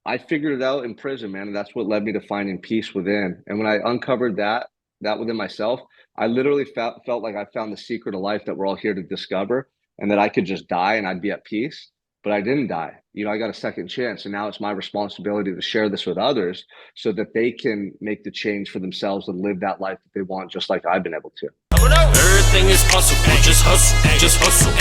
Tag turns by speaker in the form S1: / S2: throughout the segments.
S1: I figured it out in prison, man, and that's what led me to finding peace within. And when I uncovered that within myself, I literally felt like I found the secret of life that we're all here to discover, and that I could just die and I'd be at peace. But I didn't die. I got a second chance, and now it's my responsibility to share this with others so that they can make the change for themselves and live that life that they want, just like I've been able to.
S2: Everything is possible, just hustle, just hustle.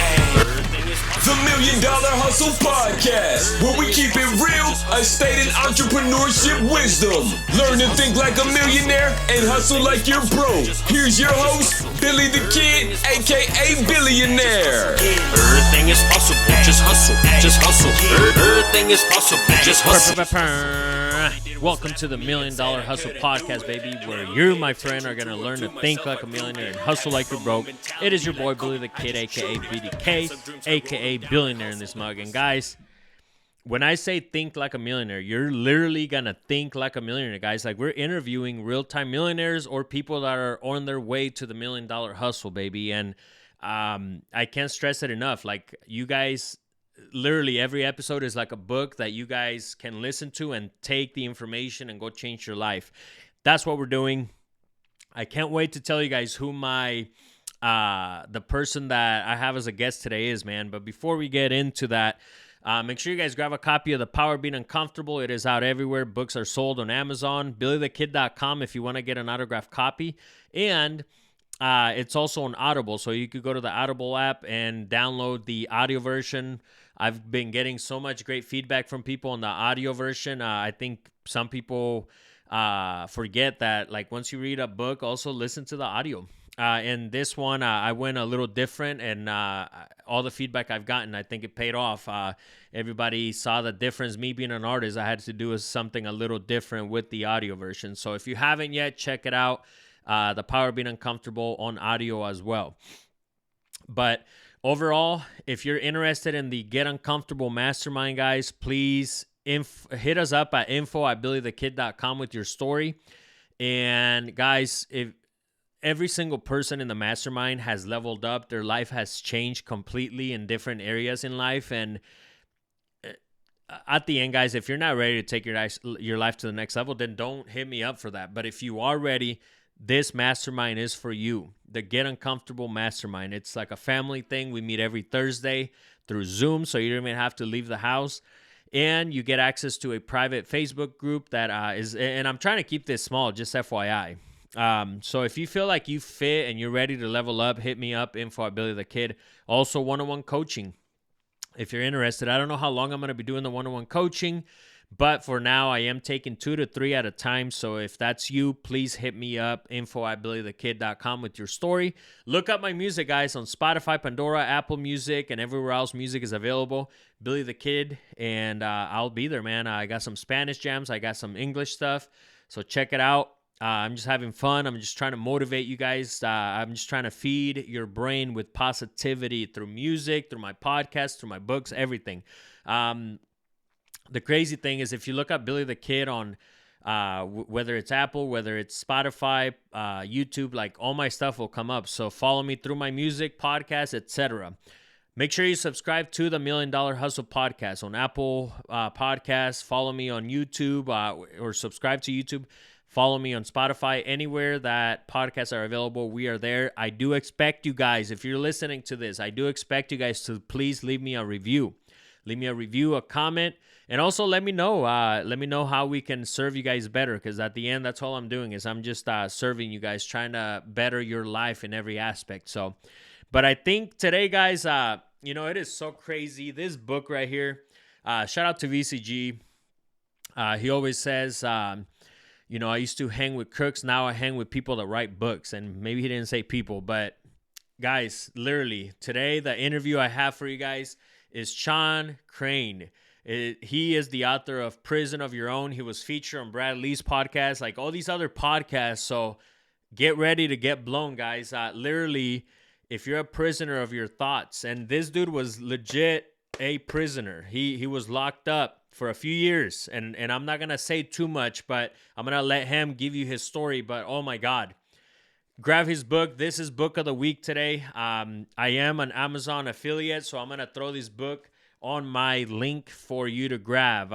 S3: The $1,000,000 Hustle Podcast, where we keep it real, a stated entrepreneurship wisdom. Learn to think like a millionaire and hustle like you're broke. Here's your host, Billy the Kid, aka Billionaire.
S2: Everything is possible, just hustle, just hustle. Everything is possible, just hustle.
S4: Welcome to the $1,000,000 Hustle Podcast, baby, where you, my friend, are going to learn to think like a millionaire and hustle like you're broke. It is your boy, Billy the Kid, a.k.a. BDK, a.k.a. Billionaire in this mug. And guys, when I say think like a millionaire, you're literally going to think like a millionaire, guys. Like, we're interviewing real-time millionaires or people that are on their way to the $1,000,000 hustle, baby. And I can't stress it enough. Like, you guys... Literally every episode is like a book that you guys can listen to and take the information and go change your life. That's what we're doing. I can't wait to tell you guys who my the person that I have as a guest today is, man. But before we get into that, make sure you guys grab a copy of The Power of Being Uncomfortable. It is out everywhere. Books are sold on Amazon. BillyTheKid.com if you want to get an autographed copy. And it's also on Audible, so you could go to the Audible app and download the audio version. I've been getting so much great feedback from people on the audio version. I think some people forget that, like, once you read a book, also listen to the audio. And this one, I went a little different, and all the feedback I've gotten, I think it paid off. Everybody saw the difference. Me being an artist, I had to do something a little different with the audio version. So if you haven't yet, check it out. The Power of Being Uncomfortable on audio as well. But overall, if you're interested in the Get Uncomfortable Mastermind, guys, please hit us up at info@billythekid.com with your story. And guys, if every single person in the mastermind has leveled up, their life has changed completely in different areas in life. And at the end, guys, if you're not ready to take your life to the next level, then don't hit me up for that. But if you are ready, this mastermind is for you. The Get Uncomfortable Mastermind. It's like a family thing. We meet every Thursday through Zoom, so you don't even have to leave the house. And you get access to a private Facebook group that is, and I'm trying to keep this small, just FYI. So if you feel like you fit and you're ready to level up, hit me up, info@BillyTheKid. Also, one-on-one coaching. If you're interested, I don't know how long I'm going to be doing the one-on-one coaching, but for now, I am taking 2 to 3 at a time. So if that's you, please hit me up, info@billythekid.com with your story. Look up my music, guys, on Spotify, Pandora, Apple Music, and everywhere else music is available. Billy the Kid, and I'll be there, man. I got some Spanish jams. I got some English stuff. So check it out. I'm just having fun. I'm just trying to motivate you guys. I'm just trying to feed your brain with positivity through music, through my podcast, through my books, everything. The crazy thing is, if you look up Billy the Kid on whether it's Apple, whether it's Spotify, YouTube, like, all my stuff will come up. So follow me through my music, podcast, etc. Make sure you subscribe to the $1,000,000 Hustle Podcast on Apple Podcasts. Follow me on YouTube or subscribe to YouTube. Follow me on Spotify. Anywhere that podcasts are available, we are there. I do expect you guys, if you're listening to this, I do expect you guys to please leave me a review. Leave me a review, a comment, and also let me know. Let me know how we can serve you guys better, because at the end, that's all I'm doing is I'm just serving you guys, trying to better your life in every aspect. So, but I think today, guys, it is so crazy. This book right here, shout out to VCG. He always says, I used to hang with crooks. Now I hang with people that write books. And maybe he didn't say people, but guys, literally today, the interview I have for you guys is Sean Crane. He is the author of Prison of Your Own. He was featured on Brad Lee's podcast, like all these other podcasts. So get ready to get blown, guys. Literally, if you're a prisoner of your thoughts, and this dude was legit a prisoner. He was locked up for a few years, and I'm not going to say too much, but I'm going to let him give you his story. But oh my God. Grab his book. This is book of the week today. I am an Amazon affiliate, so I'm going to throw this book on my link for you to grab.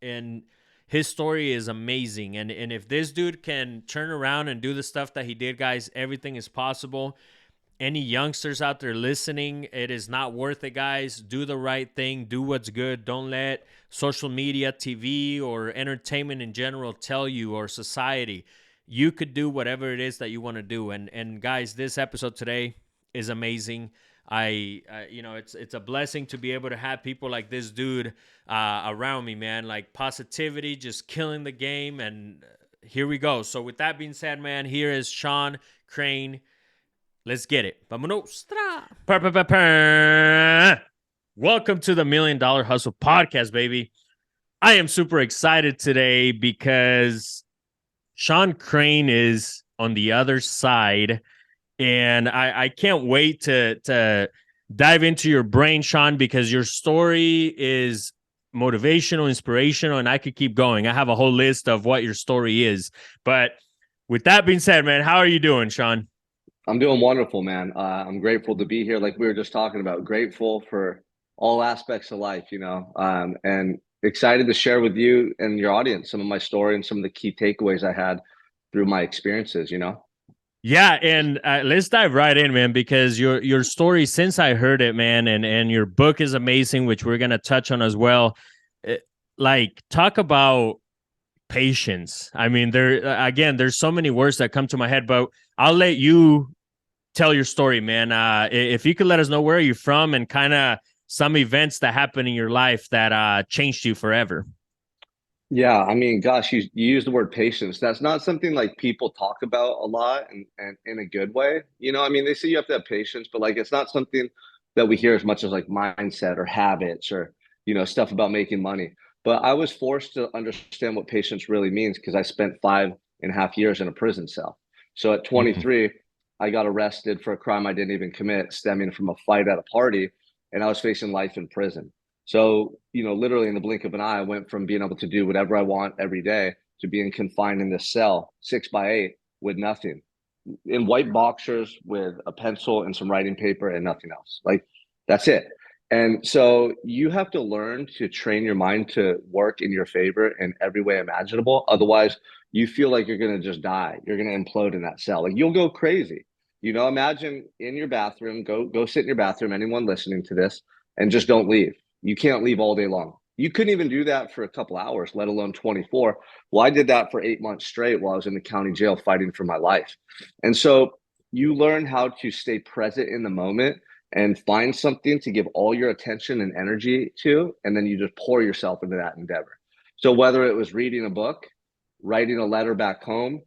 S4: and his story is amazing. And if this dude can turn around and do the stuff that he did, guys, everything is possible. Any youngsters out there listening, it is not worth it, guys. Do the right thing. Do what's good. Don't let social media, TV, or entertainment in general tell you, or society. You could do whatever it is that you want to do. And guys, this episode today is amazing. It's a blessing to be able to have people like this dude around me, man. Like positivity, just killing the game. And here we go. So with that being said, man, here is Sean Crane. Let's get it. Vámonos. Welcome to the $1 Million Hustle Podcast, baby. I am super excited today because Sean Crane is on the other side, and I can't wait to dive into your brain, Sean, because your story is motivational, inspirational, and I could keep going. I have a whole list of what your story is. But with that being said, man, how are you doing, Sean?
S1: I'm doing wonderful, man. I'm grateful to be here. Like we were just talking about, grateful for all aspects of life, and excited to share with you and your audience some of my story and some of the key takeaways I had through my experiences,
S4: Yeah, and let's dive right in, man, because your story, since I heard it, man, and your book is amazing, which we're going to touch on as well. Talk about patience. I mean, there's so many words that come to my head, but I'll let you tell your story, man. If you could let us know where are you from and kind of some events that happened in your life that changed you forever.
S1: Yeah, I mean, gosh, you use the word patience. That's not something like people talk about a lot and in a good way. I mean, they say you have to have patience, but like it's not something that we hear as much as like mindset or habits or, stuff about making money. But I was forced to understand what patience really means because I spent 5.5 years in a prison cell. So at 23, I got arrested for a crime I didn't even commit, stemming from a fight at a party, and I was facing life in prison. So, literally in the blink of an eye, I went from being able to do whatever I want every day to being confined in this cell, 6x8, with nothing, in white boxers with a pencil and some writing paper and nothing else. Like, that's it. And so you have to learn to train your mind to work in your favor in every way imaginable. Otherwise, you feel like you're going to just die. You're going to implode in that cell. Like, you'll go crazy. Imagine in your bathroom, go sit in your bathroom, anyone listening to this, and just don't leave. You can't leave all day long. You couldn't even do that for a couple hours, let alone 24. Well, I did that for 8 months straight while I was in the county jail fighting for my life. And so you learn how to stay present in the moment and find something to give all your attention and energy to, and then you just pour yourself into that endeavor. So whether it was reading a book, writing a letter back home,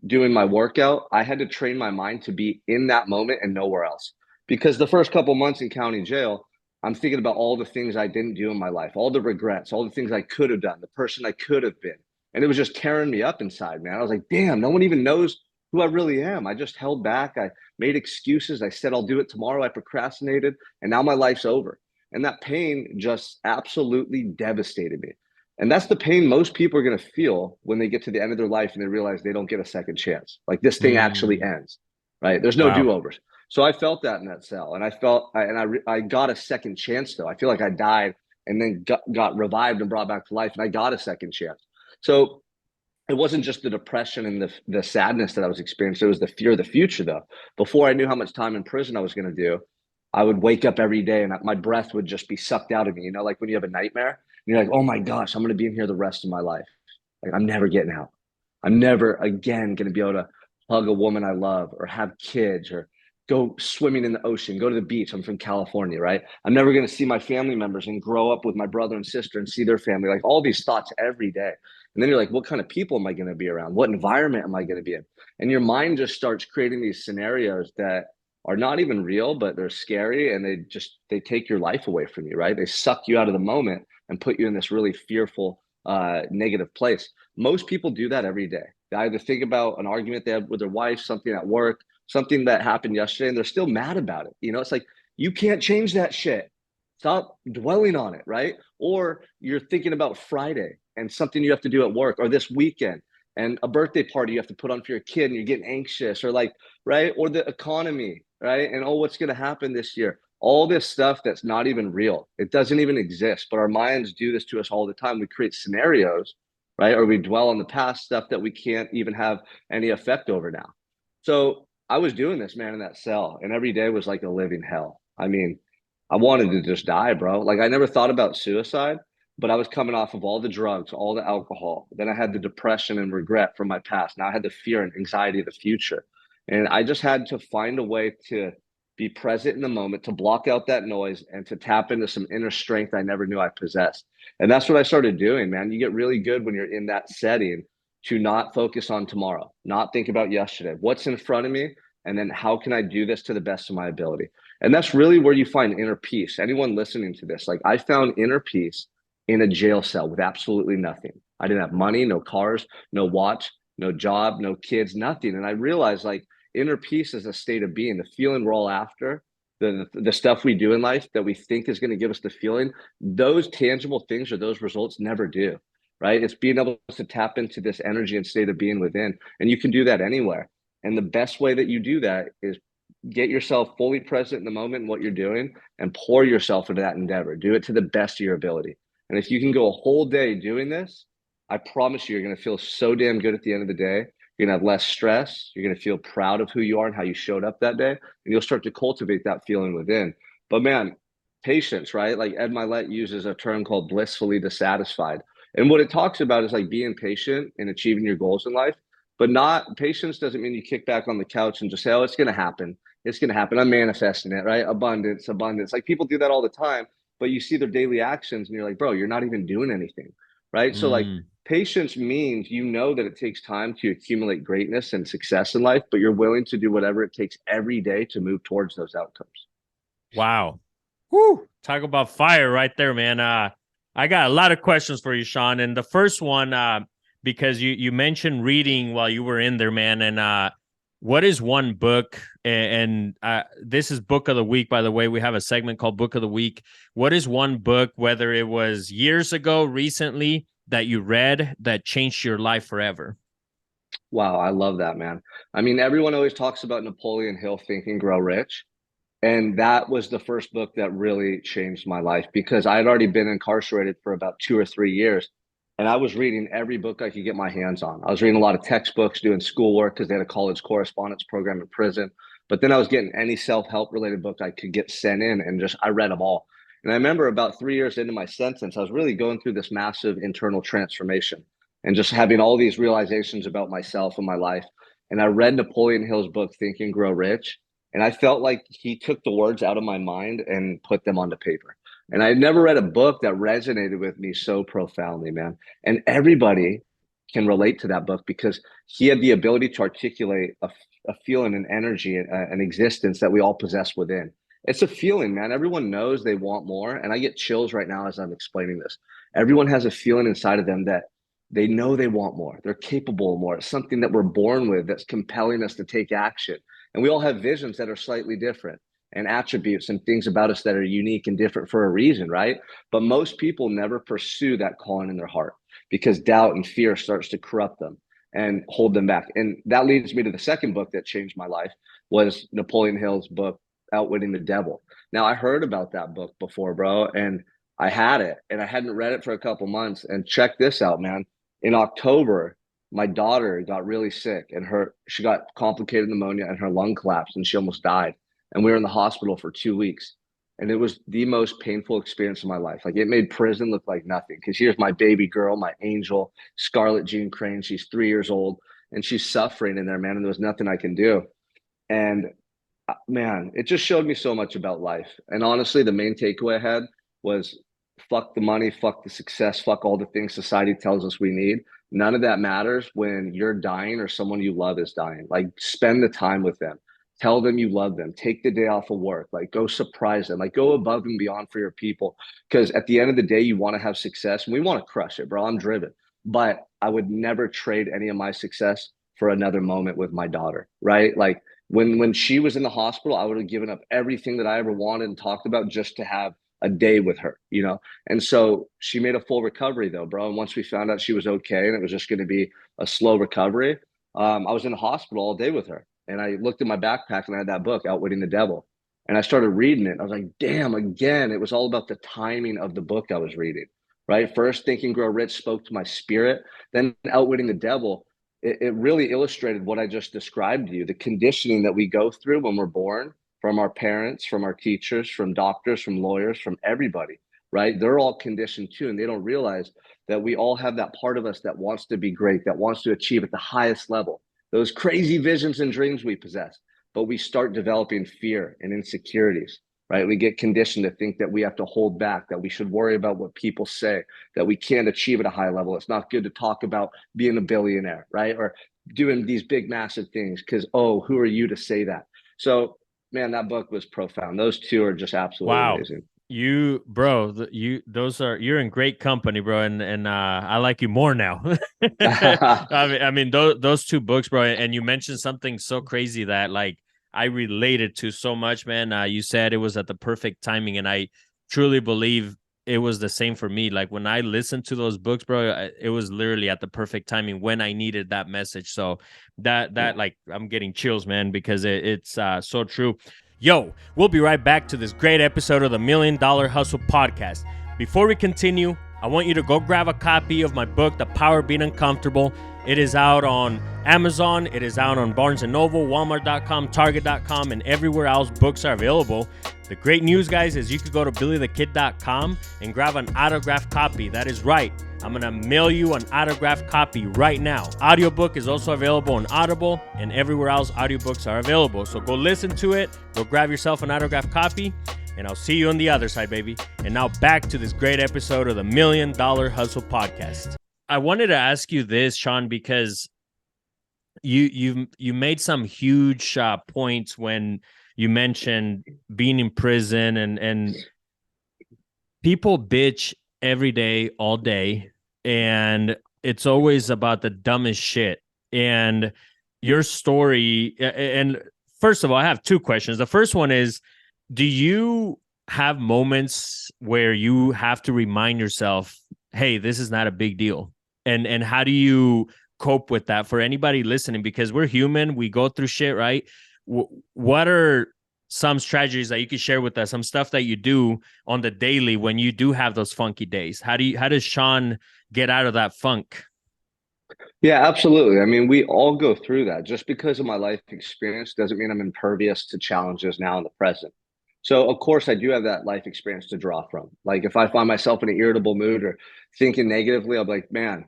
S1: doing my workout, I had to train my mind to be in that moment and nowhere else. Because the first couple months in county jail, I'm thinking about all the things I didn't do in my life, all the regrets, all the things I could have done, the person I could have been. And it was just tearing me up inside, man. I was like, damn, no one even knows who I really am. I just held back. I made excuses. I said, I'll do it tomorrow. I procrastinated. And now my life's over. And that pain just absolutely devastated me. And that's the pain most people are going to feel when they get to the end of their life and they realize they don't get a second chance. Like this thing actually ends, right? There's no do-overs. So I felt that in that cell, and I got a second chance though. I feel like I died and then got revived and brought back to life, and I got a second chance. So it wasn't just the depression and the sadness that I was experiencing. It was the fear of the future though. Before I knew how much time in prison I was going to do, I would wake up every day and my breath would just be sucked out of me. Like when you have a nightmare, and you're like, oh my gosh, I'm going to be in here the rest of my life. Like I'm never getting out. I'm never again going to be able to hug a woman I love or have kids or go swimming in the ocean, go to the beach. I'm from California, right? I'm never going to see my family members and grow up with my brother and sister and see their family. Like all these thoughts every day. And then you're like, what kind of people am I going to be around? What environment am I going to be in? And your mind just starts creating these scenarios that are not even real, but they're scary. And they take your life away from you, right? They suck you out of the moment and put you in this really fearful, negative place. Most people do that every day. They either think about an argument they had with their wife, something at work, something that happened yesterday, and they're still mad about it. It's like, you can't change that shit. Stop dwelling on it, right? Or you're thinking about Friday and something you have to do at work, or this weekend and a birthday party you have to put on for your kid and you're getting anxious, or like, right? Or the economy, right? And what's going to happen this year? all this stuff that's not even real. It doesn't even exist, but our minds do this to us all the time. We create scenarios, right? Or we dwell on the past stuff that we can't even have any effect over now. So I was doing this, man, in that cell, and every day was like a living hell. I mean, I wanted to just die, bro. Like I never thought about suicide, but I was coming off of all the drugs, all the alcohol. Then I had the depression and regret from my past. Now I had the fear and anxiety of the future. And I just had to find a way to be present in the moment, to block out that noise and to tap into some inner strength I never knew I possessed. And that's what I started doing, man. You get really good when you're in that setting to not focus on tomorrow, not think about yesterday, what's in front of me, and then how can I do this to the best of my ability. And that's really where you find inner peace. Anyone listening to this, like I found inner peace in a jail cell with absolutely nothing. I didn't have money, no cars, no watch, no job, no kids, nothing. And I realized like inner peace is a state of being, the feeling we're all after, the stuff we do in life that we think is going to give us the feeling. Those tangible things or those results never do, right? It's being able to tap into this energy and state of being within. And you can do that anywhere. And the best way that you do that is get yourself fully present in the moment in what you're doing and pour yourself into that endeavor. Do it to the best of your ability. And if you can go a whole day doing this, I promise you, you're going to feel so damn good at the end of the day. You're going to have less stress. You're going to feel proud of who you are and how you showed up that day. And you'll start to cultivate that feeling within. But man, patience, right? Like Ed Milet uses a term called blissfully dissatisfied. And what it talks about is like being patient and achieving your goals in life. But not patience doesn't mean you kick back on the couch and just say, oh, it's going to happen. It's going to happen. I'm manifesting it, right? Abundance, abundance. Like people do that all the time, but you see their daily actions and you're like, bro, you're not even doing anything, right? So like patience means you know that it takes time to accumulate greatness and success in life, but you're willing to do whatever it takes every day to move towards those outcomes.
S4: Wow. Whew. Talk about fire right there, man. I got a lot of questions for you, Sean. And the first one, because you mentioned reading while you were in there, man. And what is one book? And this is Book of the Week, by the way. We have a segment called Book of the Week. What is one book, whether it was years ago, recently, that you read that changed your life forever?
S1: Wow, I love that, man. I mean, everyone always talks about Napoleon Hill, Think and Grow Rich. And that was the first book that really changed my life because I had already been incarcerated for about 2 or 3 years. And I was reading every book I could get my hands on. I was reading a lot of textbooks, doing schoolwork because they had a college correspondence program in prison. But then I was getting any self-help related book I could get sent in and just I read them all. And I remember about 3 years into my sentence, I was really going through this massive internal transformation and just having all these realizations about myself and my life. And I read Napoleon Hill's book, Think and Grow Rich. And I felt like he took the words out of my mind and put them onto paper. And I had never read a book that resonated with me so profoundly, man. And everybody can relate to that book because he had the ability to articulate a feeling, an energy, an existence that we all possess within. It's a feeling, man. Everyone knows they want more. And I get chills right now as I'm explaining this. Everyone has a feeling inside of them that they know they want more. They're capable of more. It's something that we're born with that's compelling us to take action. And we all have visions that are slightly different and attributes and things about us that are unique and different for a reason, right? But most people never pursue that calling in their heart because doubt and fear starts to corrupt them and hold them back. And that leads me to the second book that changed my life was Napoleon Hill's book, Outwitting the Devil. Now, I heard about that book before, bro, and I had it and I hadn't read it for a couple months. And check this out, man. In October, my daughter got really sick and she got complicated pneumonia and her lung collapsed and she almost died. And we were in the hospital for 2 weeks. And it was the most painful experience of my life. Like it made prison look like nothing. Because here's my baby girl, my angel, Scarlett Jean Crane. She's 3 years old and she's suffering in there, man. And there was nothing I can do. And man, it just showed me so much about life. And honestly, the main takeaway I had was fuck the money, fuck the success, fuck all the things society tells us we need. None of that matters when you're dying or someone you love is dying. Like spend the time with them. Tell them you love them. Take the day off of work. Like go surprise them. Like go above and beyond for your people. Because at the end of the day, you want to have success and we want to crush it, bro. I'm driven. But I would never trade any of my success for another moment with my daughter, right? Like when she was in the hospital, I would have given up everything that I ever wanted and talked about just to have a day with her, you know? And so she made a full recovery though, bro. And once we found out she was okay and it was just going to be a slow recovery, I was in the hospital all day with her. And I looked in my backpack and I had that book, Outwitting the Devil. And I started reading it. And I was like, damn, again, it was all about the timing of the book I was reading, right? First, Think and Grow Rich spoke to my spirit. Then Outwitting the Devil, it really illustrated what I just described to you, the conditioning that we go through when we're born, from our parents, from our teachers, from doctors, from lawyers, from everybody, right? They're all conditioned too. And they don't realize that we all have that part of us that wants to be great, that wants to achieve at the highest level, those crazy visions and dreams we possess. But we start developing fear and insecurities, right? We get conditioned to think that we have to hold back, that we should worry about what people say, that we can't achieve at a high level. It's not good to talk about being a billionaire, right? Or doing these big, massive things because, oh, who are you to say that? So, man, that book was profound. Those two are just absolutely
S4: Wow.
S1: amazing.
S4: You, bro, you're in great company, bro, and I like you more now. I mean those two books, bro, and you mentioned something so crazy that like I related to so much, man. You said it was at the perfect timing, and I truly believe it was the same for me. Like when I listened to those books, bro, it was literally at the perfect timing when I needed that message. So that like I'm getting chills, man, because it's so true. Yo, we'll be right back to this great episode of the $1 Million Hustle Podcast. Before we continue, I want you to go grab a copy of my book, The Power of Being Uncomfortable. It is out on Amazon. It is out on Barnes & Noble, Walmart.com, Target.com, and everywhere else books are available. The great news, guys, is you could go to BillyTheKid.com and grab an autographed copy. That is right. I'm going to mail you an autographed copy right now. Audiobook is also available on Audible and everywhere else audiobooks are available. So go listen to it. Go grab yourself an autographed copy, and I'll see you on the other side, baby. And now back to this great episode of the $1 Million Hustle Podcast. I wanted to ask you this, Sean, because you made some huge points when you mentioned being in prison, and people bitch every day, all day, and it's always about the dumbest shit. And your story, and first of all, I have two questions. The first one is, do you have moments where you have to remind yourself, hey, this is not a big deal? And how do you cope with that for anybody listening? Because we're human, we go through shit, right? What are some strategies that you could share with us? Some stuff that you do on the daily when you do have those funky days. How does Sean get out of that funk?
S1: Yeah, absolutely. I mean, we all go through that. Just because of my life experience doesn't mean I'm impervious to challenges now in the present. So, of course, I do have that life experience to draw from. Like, if I find myself in an irritable mood or thinking negatively, I'll be like, man,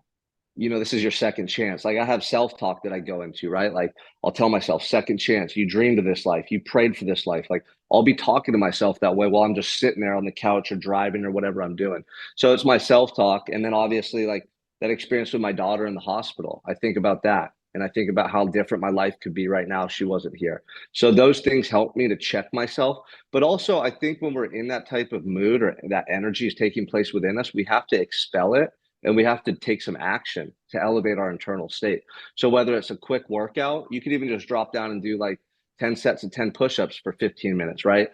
S1: this is your second chance. Like, I have self-talk that I go into, right? Like, I'll tell myself, second chance, you dreamed of this life, you prayed for this life. Like, I'll be talking to myself that way while I'm just sitting there on the couch or driving or whatever I'm doing. So it's my self-talk. And then obviously, like, that experience with my daughter in the hospital, I think about that. And I think about how different my life could be right now if she wasn't here. So those things help me to check myself. But also, I think when we're in that type of mood or that energy is taking place within us, we have to expel it, and we have to take some action to elevate our internal state. So whether it's a quick workout, you could even just drop down and do like 10 sets of 10 push-ups for 15 minutes, right?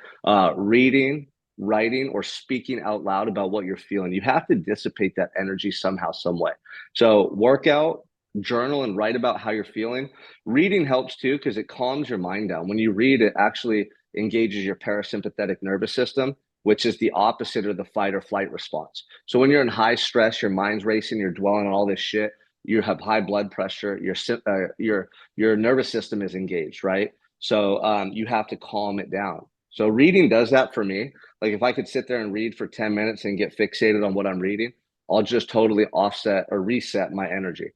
S1: Reading, writing, or speaking out loud about what you're feeling. You have to dissipate that energy somehow, some way. So workout, journal, and write about how you're feeling. Reading helps too, because it calms your mind down. When you read, it actually engages your parasympathetic nervous system, which is the opposite of the fight or flight response. So when you're in high stress, your mind's racing, you're dwelling on all this shit, you have high blood pressure, your nervous system is engaged, right? So you have to calm it down. So reading does that for me. Like, if I could sit there and read for 10 minutes and get fixated on what I'm reading, I'll just totally offset or reset my energy.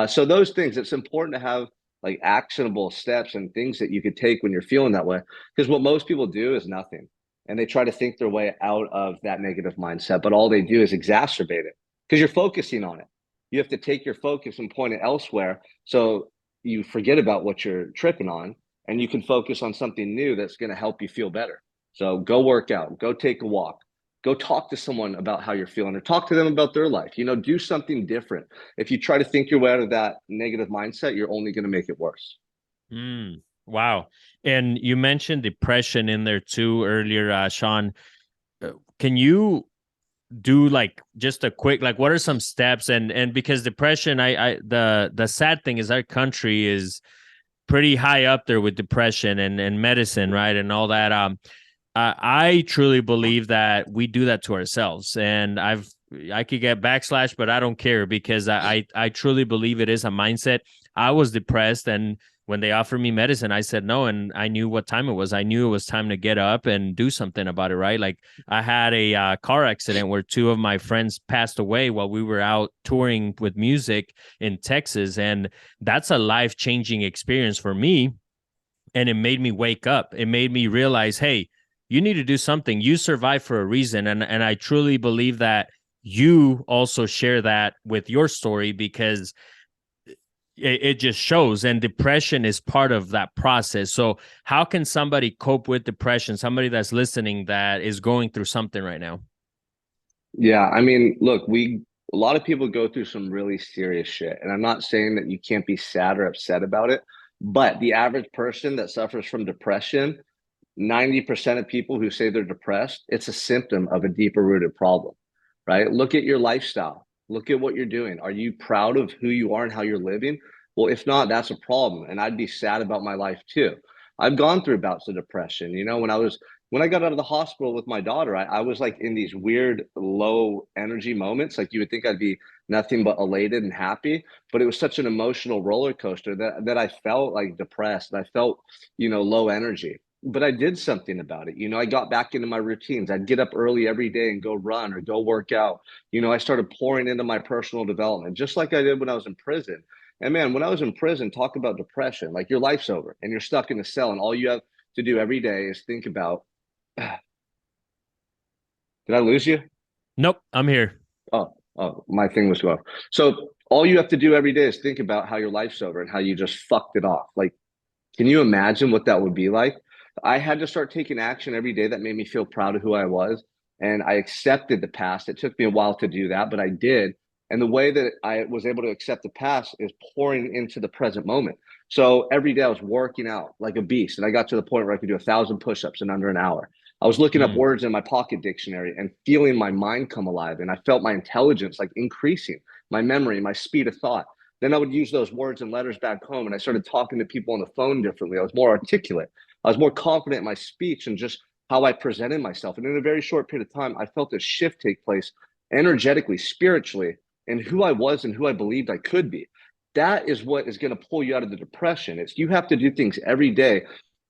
S1: So those things, it's important to have like actionable steps and things that you could take when you're feeling that way. Because what most people do is nothing. And they try to think their way out of that negative mindset, but all they do is exacerbate it because you're focusing on it. You have to take your focus and point it elsewhere, so you forget about what you're tripping on, and you can focus on something new that's going to help you feel better. So go work out, go take a walk, go talk to someone about how you're feeling, or talk to them about their life. Do something different. If you try to think your way out of that negative mindset, you're only going to make it worse.
S4: Wow. And you mentioned depression in there too earlier, Sean. Can you do like just a quick, like, what are some steps? And because depression, the sad thing is our country is pretty high up there with depression and medicine, right? And all that. I truly believe that we do that to ourselves, and I could get backslash, but I don't care because I truly believe it is a mindset. I was depressed, and when they offered me medicine, I said no, and I knew what time it was. I knew it was time to get up and do something about it, right? Like I had a car accident where two of my friends passed away while we were out touring with music in Texas, and that's a life-changing experience for me. And it made me wake up. It made me realize, hey, you need to do something. You survive for a reason. And I truly believe that you also share that with your story because it just shows. And depression is part of that process. So how can somebody cope with depression? Somebody that's listening that is going through something right now.
S1: Yeah, I mean, look, a lot of people go through some really serious shit, and I'm not saying that you can't be sad or upset about it, but the average person that suffers from depression, 90% of people who say they're depressed, it's a symptom of a deeper rooted problem, right? Look at your lifestyle. Look at what you're doing. Are you proud of who you are and how you're living? Well, if not, that's a problem. And I'd be sad about my life too. I've gone through bouts of depression. When I got out of the hospital with my daughter, I was like in these weird low energy moments. Like you would think I'd be nothing but elated and happy, but it was such an emotional roller coaster that I felt like depressed. And I felt, low energy, but I did something about it. I got back into my routines. I'd get up early every day and go run or go work out. I started pouring into my personal development, just like I did when I was in prison. And man, when I was in prison, talk about depression, like your life's over and you're stuck in a cell and all you have to do every day is think about, did I lose you?
S4: Nope, I'm here.
S1: Oh, my thing was off. So all you have to do every day is think about how your life's over and how you just fucked it off. Like, can you imagine what that would be like? I had to start taking action every day that made me feel proud of who I was. And I accepted the past. It took me a while to do that, but I did. And the way that I was able to accept the past is pouring into the present moment. So every day I was working out like a beast. And I got to the point where I could do 1,000 push-ups in under an hour. I was looking up words in my pocket dictionary and feeling my mind come alive. And I felt my intelligence like increasing, my memory, my speed of thought. Then I would use those words and letters back home. And I started talking to people on the phone differently. I was more articulate. I was more confident in my speech and just how I presented myself. And in a very short period of time, I felt a shift take place energetically, spiritually, in who I was and who I believed I could be. That is what is going to pull you out of the depression. It's you have to do things every day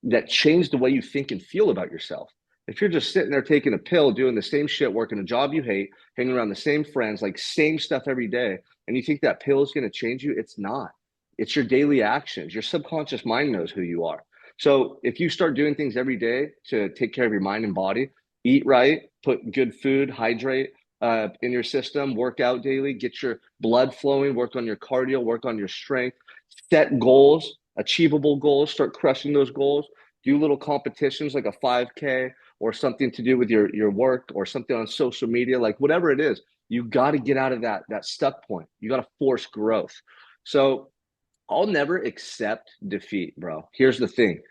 S1: that change the way you think and feel about yourself. If you're just sitting there taking a pill, doing the same shit, working a job you hate, hanging around the same friends, like same stuff every day, and you think that pill is going to change you, it's not. It's your daily actions. Your subconscious mind knows who you are. So if you start doing things every day to take care of your mind and body, eat right, put good food, hydrate in your system, work out daily, get your blood flowing, work on your cardio, work on your strength, set goals, achievable goals, start crushing those goals, do little competitions like a 5K or something to do with your work or something on social media, like whatever it is, you got to get out of that stuck point. You got to force growth. So I'll never accept defeat, bro. Here's the thing.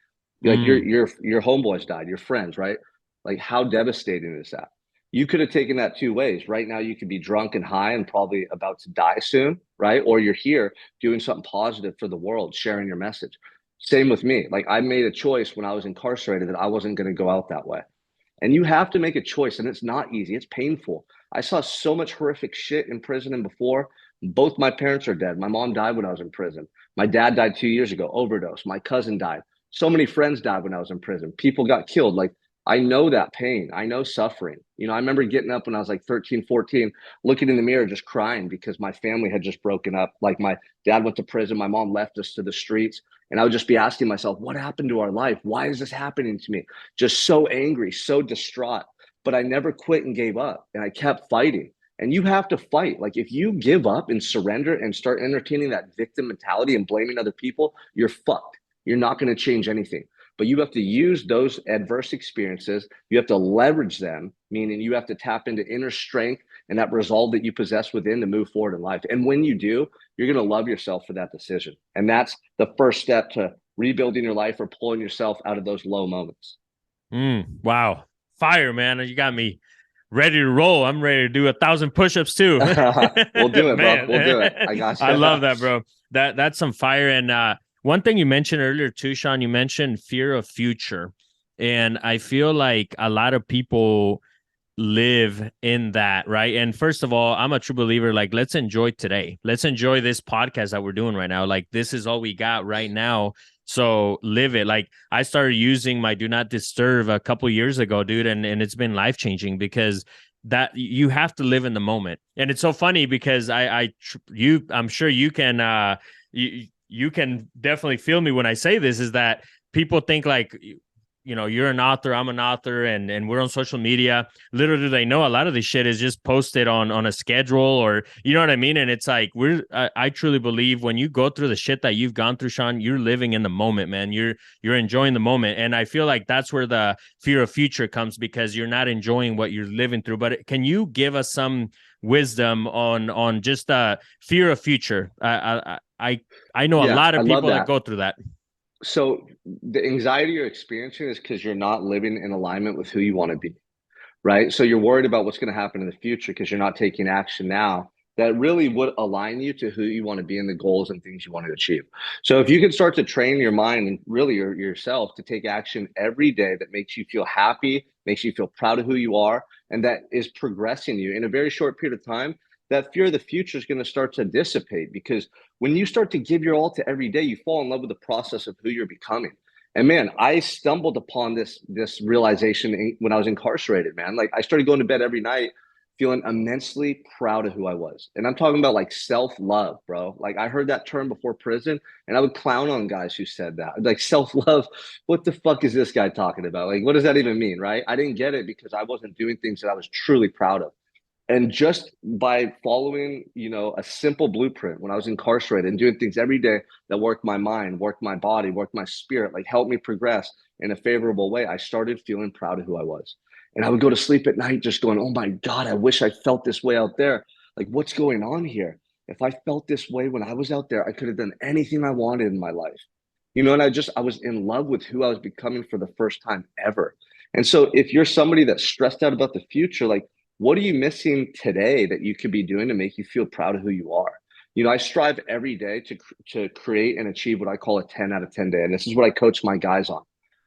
S1: Like your homeboys died, your friends, right? Like how devastating is that? You could have taken that two ways. Right now you could be drunk and high and probably about to die soon, right? Or you're here doing something positive for the world, sharing your message. Same with me. Like I made a choice when I was incarcerated that I wasn't going to go out that way. And you have to make a choice, and it's not easy. It's painful. I saw so much horrific shit in prison and before. Both my parents are dead. My mom died when I was in prison. My dad died 2 years ago, overdose. My cousin died. So many friends died when I was in prison. People got killed. Like, I know that pain. I know suffering. I remember getting up when I was like 13, 14, looking in the mirror, just crying because my family had just broken up. Like my dad went to prison. My mom left us to the streets. And I would just be asking myself, what happened to our life? Why is this happening to me? Just so angry, so distraught. But I never quit and gave up. And I kept fighting. And you have to fight. Like if you give up and surrender and start entertaining that victim mentality and blaming other people, you're fucked. You're not going to change anything. But you have to use those adverse experiences. You have to leverage them, meaning you have to tap into inner strength and that resolve that you possess within to move forward in life. And when you do, you're going to love yourself for that decision. And that's the first step to rebuilding your life or pulling yourself out of those low moments.
S4: Wow. Fire, man. You got me ready to roll. I'm ready to do 1,000 push-ups too.
S1: We'll do it, bro. We'll do it. I got you.
S4: I love that, bro. That's some fire. And one thing you mentioned earlier too, Sean, you mentioned fear of future. And I feel like a lot of people live in that, right? And first of all, I'm a true believer, like, let's enjoy today. Let's enjoy this podcast that we're doing right now. Like, this is all we got right now. So live it. Like, I started using my do not disturb a couple years ago, dude, and it's been life-changing because that you have to live in the moment. And it's so funny because I'm sure you can you can definitely feel me when I say this, is that people think like, you're an author, I'm an author, and we're on social media. Little do they know, a lot of this shit is just posted on a schedule, or you know what I mean? And it's like, I truly believe when you go through the shit that you've gone through, Sean, you're living in the moment, man. You're enjoying the moment. And I feel like that's where the fear of future comes, because you're not enjoying what you're living through. But can you give us some wisdom on just fear of future? I know a
S1: Yeah,
S4: lot
S1: I
S4: of
S1: love
S4: people that
S1: that.
S4: go through that.
S1: So the anxiety you're experiencing is because you're not living in alignment with who you want to be, right? So you're worried about what's going to happen in the future because you're not taking action now that really would align you to who you want to be and the goals and things you want to achieve. So if you can start to train your mind and really yourself to take action every day that makes you feel happy, makes you feel proud of who you are, and that is progressing you in a very short period of time, that fear of the future is going to start to dissipate, because when you start to give your all to every day, you fall in love with the process of who you're becoming. And man, I stumbled upon this realization when I was incarcerated, man. Like, I started going to bed every night feeling immensely proud of who I was. And I'm talking about like self-love, bro. Like, I heard that term before prison and I would clown on guys who said that. Like, self-love, what the fuck is this guy talking about? Like, what does that even mean, right? I didn't get it because I wasn't doing things that I was truly proud of. And just by following, a simple blueprint when I was incarcerated and doing things every day that worked my mind, worked my body, worked my spirit, like helped me progress in a favorable way, I started feeling proud of who I was. And I would go to sleep at night just going, oh my God, I wish I felt this way out there. Like, what's going on here? If I felt this way when I was out there, I could have done anything I wanted in my life. And I was in love with who I was becoming for the first time ever. And so if you're somebody that's stressed out about the future, like, what are you missing today that you could be doing to make you feel proud of who you are? I strive every day to create and achieve what I call a 10 out of 10 day. And this is what I coach my guys on.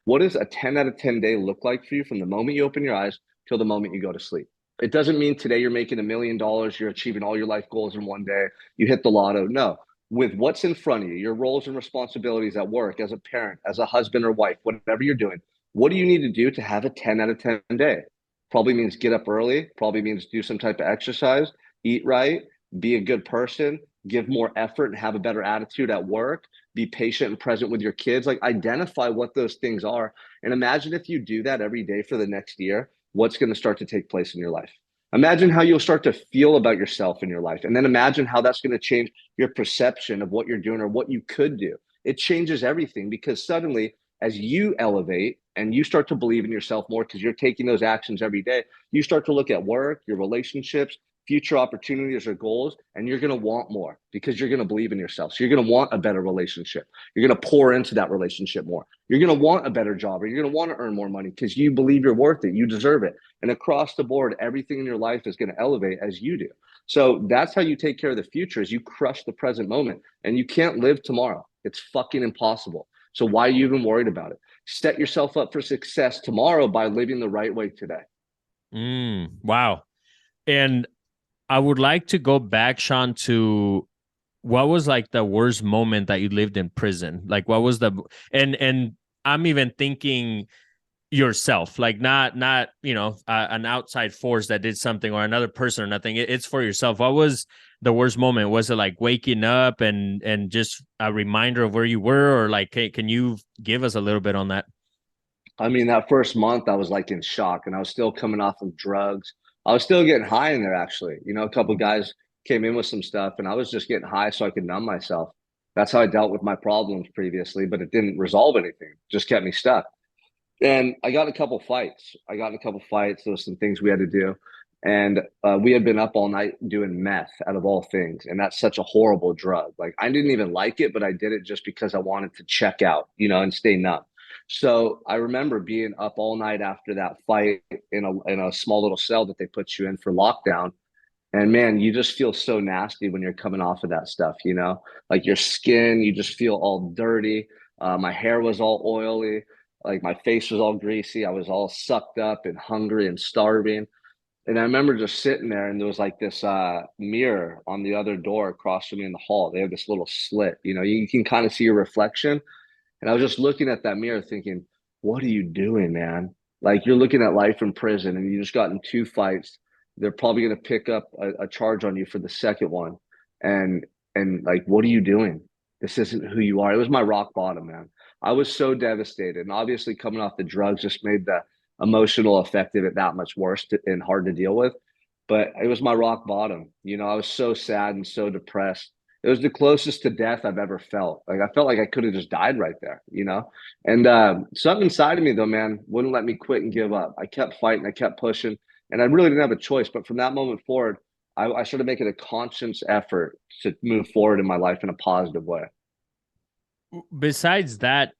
S1: What does a 10 out of 10 day look like for you from the moment you open your eyes till the moment you go to sleep? It doesn't mean today you're making $1 million, you're achieving all your life goals in one day, you hit the lotto. No, with what's in front of you, your roles and responsibilities at work, as a parent, as a husband or wife, whatever you're doing, what do you need to do to have a 10 out of 10 day? Probably means get up early, probably means do some type of exercise, eat right, be a good person, give more effort and have a better attitude at work, be patient and present with your kids. Like, identify what those things are. And imagine if you do that every day for the next year, what's going to start to take place in your life. Imagine how you'll start to feel about yourself in your life. And then imagine how that's going to change your perception of what you're doing or what you could do. It changes everything, because suddenly, as you elevate and you start to believe in yourself more because you're taking those actions every day, you start to look at work, your relationships, future opportunities or goals, and you're going to want more because you're going to believe in yourself. So you're going to want a better relationship. You're going to pour into that relationship more. You're going to want a better job, or you're going to want to earn more money because you believe you're worth it. You deserve it. And across the board, everything in your life is going to elevate as you do. So that's how you take care of the future, is you crush the present moment. And you can't live tomorrow. It's fucking impossible. So why are you even worried about it? Set yourself up for success tomorrow by living the right way today.
S4: Wow. And I would like to go back, Sean, to what was like the worst moment that you lived in prison? Like, what was and I'm even thinking yourself, like not an outside force that did something, or another person or nothing. It's for yourself. What was the worst moment? Was it like waking up and just a reminder of where you were, or like, hey, can you give us a little bit on that?
S1: I mean, that first month I was like in shock, and I was still coming off of drugs. I was still getting high in there, actually. A couple of guys came in with some stuff and I was just getting high so I could numb myself. That's how I dealt with my problems previously, but it didn't resolve anything. It just kept me stuck. And I got in a couple fights. There was some things we had to do. And we had been up all night doing meth, out of all things. And that's such a horrible drug. Like, I didn't even like it, but I did it just because I wanted to check out, and stay numb. So I remember being up all night after that fight in a small little cell that they put you in for lockdown. And man, you just feel so nasty when you're coming off of that stuff. Like, your skin, you just feel all dirty. My hair was all oily. Like my face was all greasy. I was all sucked up and hungry and starving. And I remember just sitting there, and there was like this mirror on the other door across from me in the hall. They have this little slit, you know, you can kind of see your reflection. And I was just looking at that mirror thinking, what are you doing, man? Like you're looking at life in prison and you just got in two fights. They're probably going to pick up a charge on you for the second one. And like, what are you doing? This isn't who you are. It was my rock bottom, man. I was so devastated. And obviously coming off the drugs just made the emotional effect of it that much worse and hard to deal with. But it was my rock bottom. You know, I was so sad and so depressed. It was the closest to death I've ever felt. Like I felt like I could have just died right there, you know? And something inside of me though, man, wouldn't let me quit and give up. I kept fighting, I kept pushing, and I really didn't have a choice. But from that moment forward, I started making a conscious effort to move forward in my life in a positive way.
S4: Besides that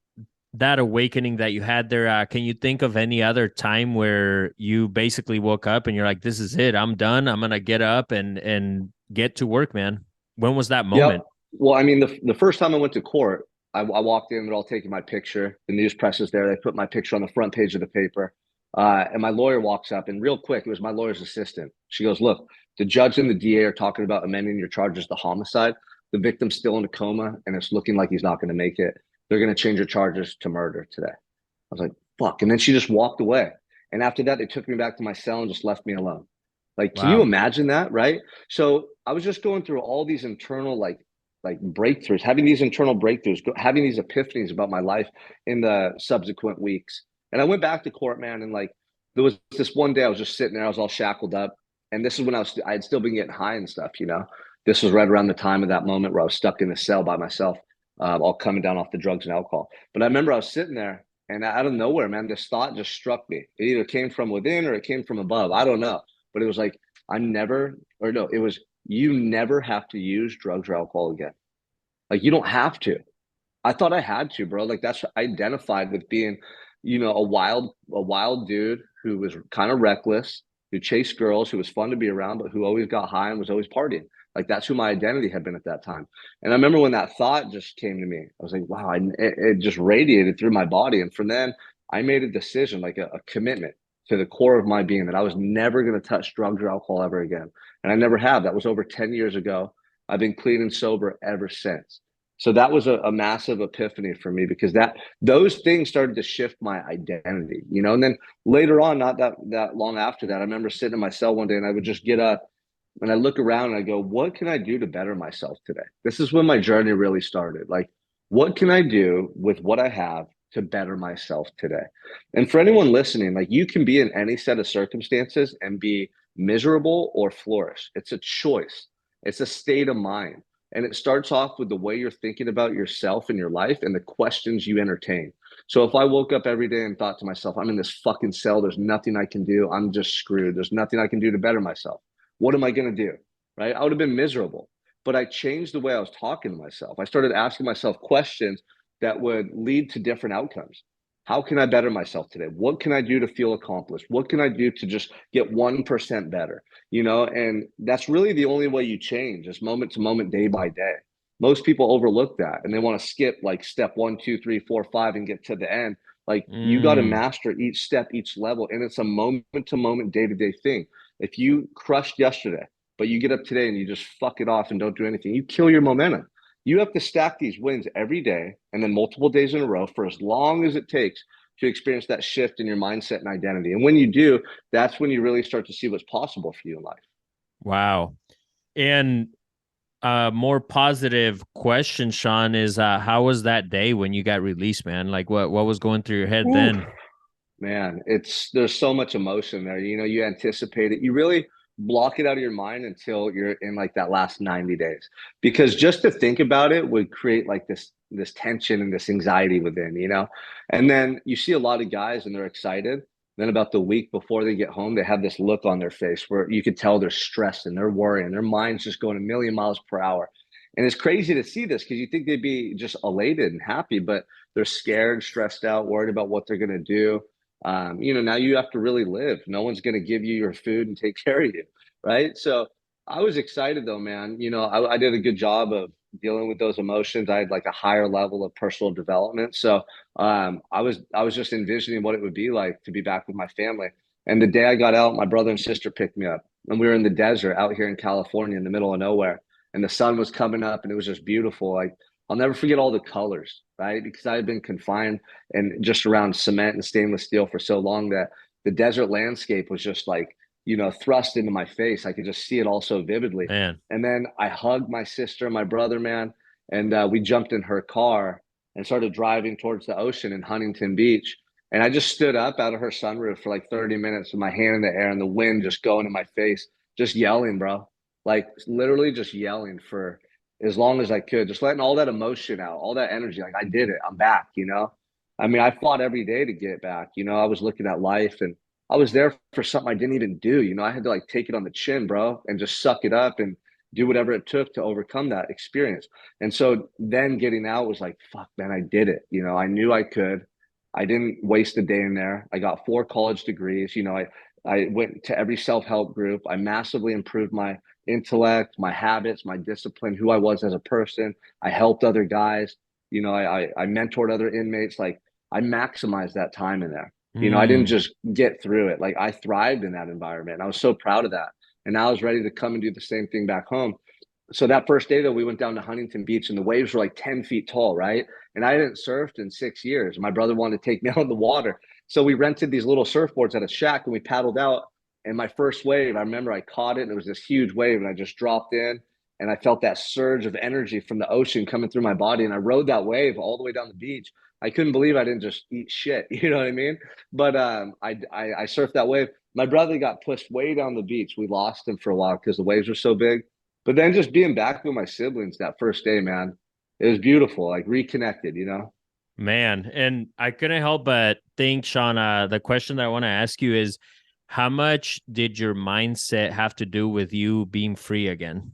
S4: awakening that you had there, can you think of any other time where you basically woke up and you're like, this is it, I'm done, I'm gonna get up and get to work, man? When was that moment?
S1: Yep. Well, I mean, the first time I went to court, I walked in, they're all taking my picture. The news press is there. They put my picture on the front page of the paper. And my lawyer walks up, and real quick, it was my lawyer's assistant. She goes, look, the judge and the DA are talking about amending your charges to homicide. The victim's still in a coma, and it's looking like he's not going to make it. They're going to change your charges to murder today. I was like, fuck. And then she just walked away. And after that, they took me back to my cell and just left me alone. Like, can you
S4: Wow.
S1: imagine that? Right. So I was just going through all these internal, like breakthroughs, having these internal breakthroughs, having these epiphanies about my life in the subsequent weeks. And I went back to court, man. And like, there was this one day I was just sitting there, I was all shackled up. And this is when I had still been getting high and stuff, you know, this was right around the time of that moment where I was stuck in a cell by myself, all coming down off the drugs and alcohol. But I remember I was sitting there, and out of nowhere, man, this thought just struck me. It either came from within or it came from above. I don't know. But it was like, it was, you never have to use drugs or alcohol again. Like, you don't have to. I thought I had to, bro. Like, that's I identified with being, you know, a wild dude who was kind of reckless, who chased girls, who was fun to be around, but who always got high and was always partying. Like, that's who my identity had been at that time. And I remember when that thought just came to me, I was like, wow, it just radiated through my body. And from then, I made a decision, like a commitment to the core of my being, that I was never going to touch drugs or alcohol ever again. And I never have. That was over 10 years ago. I've been clean and sober ever since. So that was a massive epiphany for me, because those things started to shift my identity, you know. And then later on, not that long after that, I remember sitting in my cell one day, and I would just get up and I look around and I go, what can I do to better myself today? This is when my journey really started. Like, what can I do with what I have to better myself today? And for anyone listening, like, you can be in any set of circumstances and be miserable or flourish. It's a choice. It's a state of mind. And it starts off with the way you're thinking about yourself and your life and the questions you entertain. So if I woke up every day and thought to myself, I'm in this fucking cell, there's nothing I can do, I'm just screwed, there's nothing I can do to better myself, what am I going to do? Right? I would have been miserable. But I changed the way I was talking to myself. I started asking myself questions that would lead to different outcomes. How can I better myself today? What can I do to feel accomplished? What can I do to just get 1% better? You know, and that's really the only way you change, is moment to moment, day by day. Most people overlook that, and they want to skip like step 1, 2, 3, 4, 5 and get to the end. Like, you got to
S4: Mm.
S1: master each step, each level. And it's a moment to moment, day to day thing. If you crushed yesterday, but you get up today and you just fuck it off and don't do anything, you kill your momentum. You have to stack these wins every day and then multiple days in a row for as long as it takes to experience that shift in your mindset and identity. And when you do, that's when you really start to see what's possible for you in life.
S4: Wow. And a more positive question, Sean, is how was that day when you got released, man? Like, what was going through your head
S1: Ooh,
S4: then?
S1: man, there's so much emotion there. You know, you anticipate it. You really block it out of your mind until you're in like that last 90 days. Because just to think about it would create like this tension and this anxiety within, you know. And then you see a lot of guys and they're excited. Then about the week before they get home, they have this look on their face where you could tell they're stressed and they're worrying. Their mind's just going a million miles per hour. And it's crazy to see this, because you think they'd be just elated and happy, but they're scared, stressed out, worried about what they're going to do. You know, now you have to really live. No one's going to give you your food and take care of you, right? So I was excited though, man. You know, I did a good job of dealing with those emotions. I had like a higher level of personal development. So I was just envisioning what it would be like to be back with my family. And the day I got out, my brother and sister picked me up, and we were in the desert out here in California in the middle of nowhere. And the sun was coming up, and it was just beautiful. Like I'll never forget all the colors, right? Because I had been confined and just around cement and stainless steel for so long that the desert landscape was just like, thrust into my face. I could just see it all so vividly.
S4: Man.
S1: And then I hugged my sister and my brother, man, and we jumped in her car and started driving towards the ocean in Huntington Beach. And I just stood up out of her sunroof for like 30 minutes with my hand in the air and the wind just going in my face, just yelling, bro. Like literally just yelling for as long as I could, just letting all that emotion out, all that energy. Like I did it. I'm back. I mean, I fought every day to get back. I was looking at life, and I was there for something I didn't even do. I had to like take it on the chin, bro, and just suck it up and do whatever it took to overcome that experience. And so then getting out was like, fuck, man, I did it. I knew I could. I didn't waste a day in there. I got 4 college degrees. I went to every self-help group. I massively improved my intellect, my habits, my discipline, who I was as a person. I helped other guys. I mentored other inmates. Like I maximized that time in there. I didn't just get through it. Like I thrived in that environment. And I was so proud of that. And now I was ready to come and do the same thing back home. So that first day, though, we went down to Huntington Beach, and the waves were like 10 feet tall, right? And I hadn't surfed in 6 years. My brother wanted to take me out in the water. So we rented these little surfboards at a shack, and we paddled out. And my first wave, I remember I caught it, and it was this huge wave, and I just dropped in, and I felt that surge of energy from the ocean coming through my body. And I rode that wave all the way down the beach. I couldn't believe I didn't just eat shit. You know what I mean? But I surfed that wave. My brother got pushed way down the beach. We lost him for a while because the waves were so big. But then just being back with my siblings that first day, man, it was beautiful, like reconnected.
S4: Man, and I couldn't help but think, Sean, the question that I want to ask you is, how much did your mindset have to do with you being free again?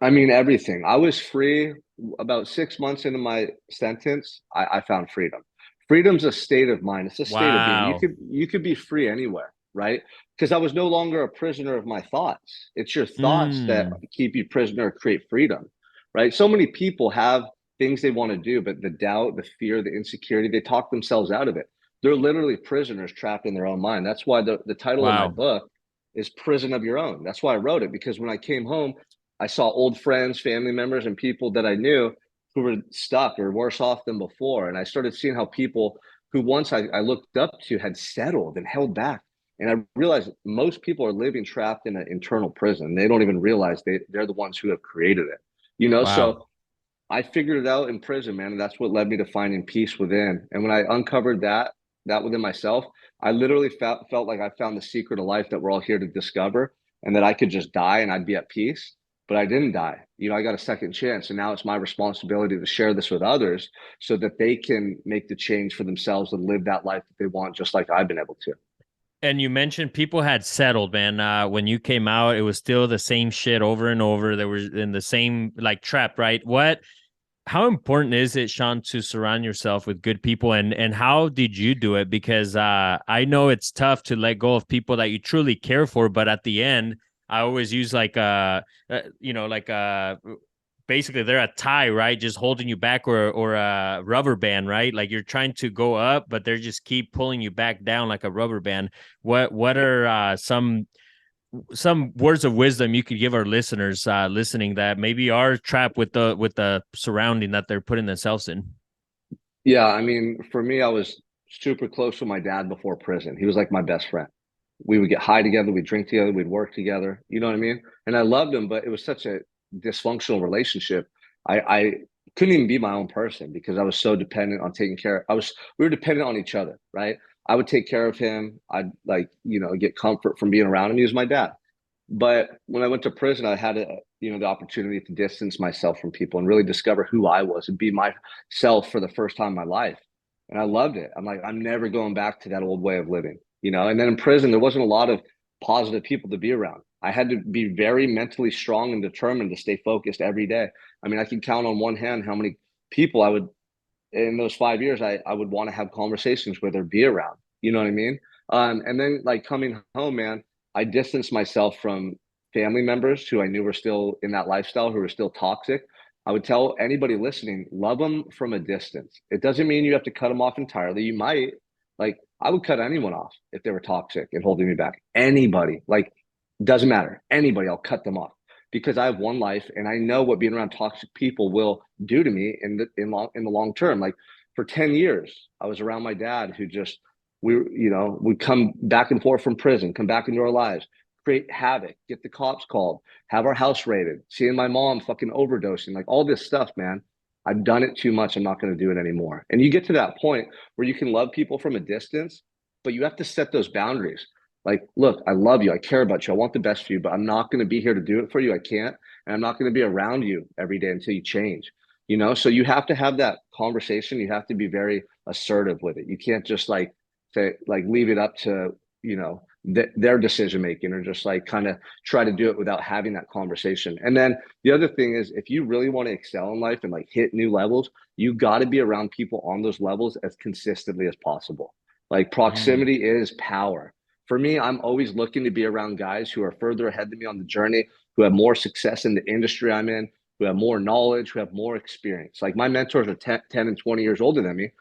S1: I mean, everything. I was free about 6 months into my sentence. I found freedom. Freedom's a state of mind. It's a state of being.
S4: Wow.
S1: You could be free anywhere, right? Because I was no longer a prisoner of my thoughts. It's your thoughts that
S4: Mm,
S1: keep you prisoner, create freedom, right? So many people have things they want to do, but the doubt, the fear, the insecurity, they talk themselves out of it. They're literally prisoners trapped in their own mind. That's why the title of my
S4: wow.
S1: book is Prison of Your Own. That's why I wrote it, because when I came home, I saw old friends, family members, and people that I knew who were stuck or worse off than before. And I started seeing how people who once I looked up to had settled and held back. And I realized most people are living trapped in an internal prison. They don't even realize they're the ones who have created it.
S4: Wow.
S1: So I figured it out in prison, man. And that's what led me to finding peace within. And when I uncovered that within myself, I literally felt like I found the secret of life that we're all here to discover, and that I could just die and I'd be at peace. But I didn't die. I got a second chance. And now it's my responsibility to share this with others so that they can make the change for themselves and live that life that they want, just like I've been able to.
S4: And you mentioned people had settled, man. When you came out, it was still the same shit over and over. They were in the same like trap, right? How important is it, Sean, to surround yourself with good people, and how did you do it? Because I know it's tough to let go of people that you truly care for, but at the end, I always use like basically they're a tie, right? Just holding you back, or a rubber band, right? Like you're trying to go up, but they're just keep pulling you back down like a rubber band. What are some words of wisdom you could give our listeners listening that maybe are trapped with the surrounding that they're putting themselves in?
S1: Yeah, I mean, for me, I was super close with my dad before prison. He was like my best friend. We would get high together, we'd drink together, we'd work together. You know what I mean? And I loved him, but it was such a dysfunctional relationship. I couldn't even be my own person because I was so dependent on taking care. We were dependent on each other, right? I would take care of him. I'd like, get comfort from being around him. He was my dad. But when I went to prison, I had the opportunity to distance myself from people and really discover who I was and be myself for the first time in my life. And I loved it. I'm like, I'm never going back to that old way of living. And then in prison, there wasn't a lot of positive people to be around. I had to be very mentally strong and determined to stay focused every day. I mean, I could count on one hand how many people I would, in those 5 years, I would want to have conversations with or be around. You know what I mean? And then like coming home, man, I distanced myself from family members who I knew were still in that lifestyle, who were still toxic. I would tell anybody listening, love them from a distance. It doesn't mean you have to cut them off entirely. You might, like, I would cut anyone off if they were toxic and holding me back. Anybody, like, doesn't matter. Anybody, I'll cut them off because I have one life and I know what being around toxic people will do to me in the long term. Like for 10 years, I was around my dad who just we'd come back and forth from prison, come back into our lives, create havoc, get the cops called, have our house raided, seeing my mom fucking overdosing, like all this stuff, man. I've done it too much. I'm not going to do it anymore. And you get to that point where you can love people from a distance, but you have to set those boundaries. Like, look, I love you. I care about you. I want the best for you, but I'm not going to be here to do it for you. I can't. And I'm not going to be around you every day until you change, So you have to have that conversation. You have to be very assertive with it. You can't just like say, like, leave it up to, their decision making, or just like kind of try to do it without having that conversation. And then the other thing is, if you really want to excel in life and like hit new levels, you got to be around people on those levels as consistently as possible. Like proximity is power. For me, I'm always looking to be around guys who are further ahead than me on the journey, who have more success in the industry I'm in, who have more knowledge, who have more experience. Like my mentors are 10 and 20 years older than me,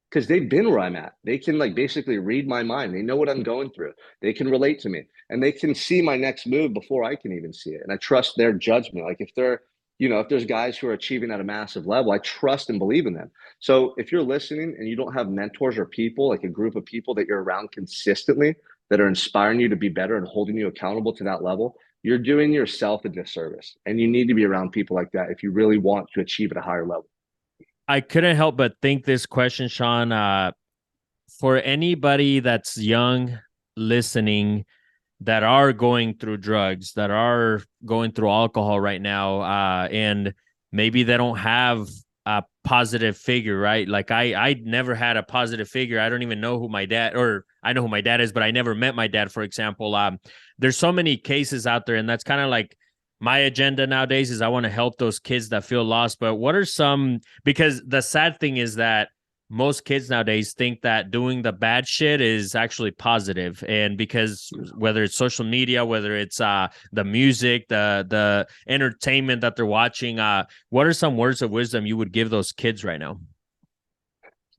S1: because they've been where I'm at. They can like basically read my mind. They know what I'm going through. They can relate to me, and they can see my next move before I can even see it. And I trust their judgment. Like if they're, if there's guys who are achieving at a massive level, I trust and believe in them. So if you're listening and you don't have mentors or people, like a group of people that you're around consistently that are inspiring you to be better and holding you accountable to that level, you're doing yourself a disservice. And you need to be around people like that if you really want to achieve at a higher level.
S4: I couldn't help but think this question, Sean, for anybody that's young listening, that are going through drugs, that are going through alcohol right now, and maybe they don't have a positive figure, right? Like I never had a positive figure. I don't even know who my dad, or I know who my dad is, but I never met my dad, for example. There's so many cases out there, and that's kind of like my agenda nowadays is I want to help those kids that feel lost. But what are some, because the sad thing is that most kids nowadays think that doing the bad shit is actually positive. And because whether it's social media, whether it's the music, the entertainment that they're watching, what are some words of wisdom you would give those kids right now?